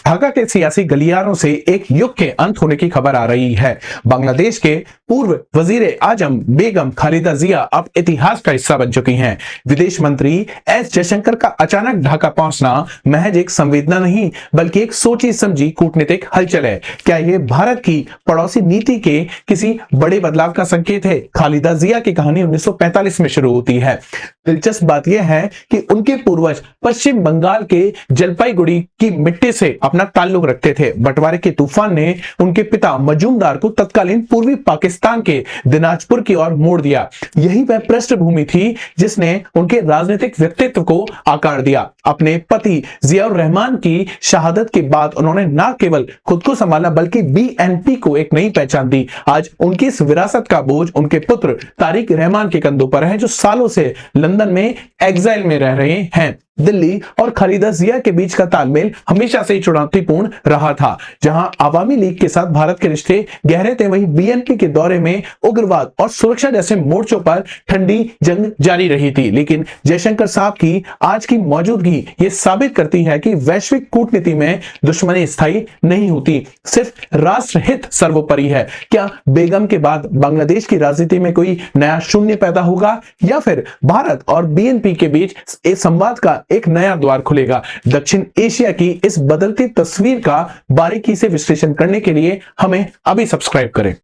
ढाका के सियासी गलियारों से एक युग के अंत होने की खबर आ रही है। बांग्लादेश के पूर्व वजीर आजम बेगम खालिदा जिया अब इतिहास का हिस्सा बन चुकी हैं। विदेश मंत्री एस जयशंकर का अचानक ढाका पहुंचना महज एक संवेदना नहीं बल्कि एक सोची समझी कूटनीतिक हलचल है। क्या यह भारत की पड़ोसी नीति के किसी बड़े बदलाव का संकेत है? खालिदा जिया की कहानी 1945 में शुरू होती है। दिलचस्प बात यह है कि उनके पूर्वज पश्चिम बंगाल के जलपाईगुड़ी की मिट्टी से अपना ताल्लुक रखते थे। बंटवारे के तूफान ने उनके पिता मजूमदार को तत्कालीन पूर्वी पाकिस्तान के दिनाजपुर की ओर मोड़ दिया। यही वह पृष्ठभूमि थी जिसने उनके राजनीतिक व्यक्तित्व को आकार दिया। अपने पति जियाउर रहमान की शहादत के बाद उन्होंने न केवल खुद को संभाला बल्कि बीएनपी को एक नई पहचान दी। आज उनकी इस विरासत का बोझ उनके पुत्र तारिक रहमान के कंधों पर है, जो सालों से लंदन में एग्जाइल में रह रहे हैं। दिल्ली और खालिदा जिया के बीच का तालमेल हमेशा से ही चुनौतीपूर्ण रहा था। जहां आवामी लीग के साथ भारत के रिश्ते गहरे थे, वहीं बीएनपी के दौरे में उग्रवाद और सुरक्षा जैसे मोर्चों पर ठंडी जंग जारी रही थी। लेकिन जयशंकर साहब की आज की मौजूदगी ये साबित करती है कि वैश्विक कूटनीति में दुश्मनी स्थायी नहीं होती, सिर्फ राष्ट्र हित सर्वोपरि है। क्या बेगम के बाद बांग्लादेश की राजनीति में कोई नया शून्य पैदा होगा या फिर भारत और बीएनपी के बीच इस संवाद का एक नया द्वार खुलेगा? दक्षिण एशिया की इस बदलती तस्वीर का बारीकी से विश्लेषण करने के लिए हमें अभी सब्सक्राइब करें।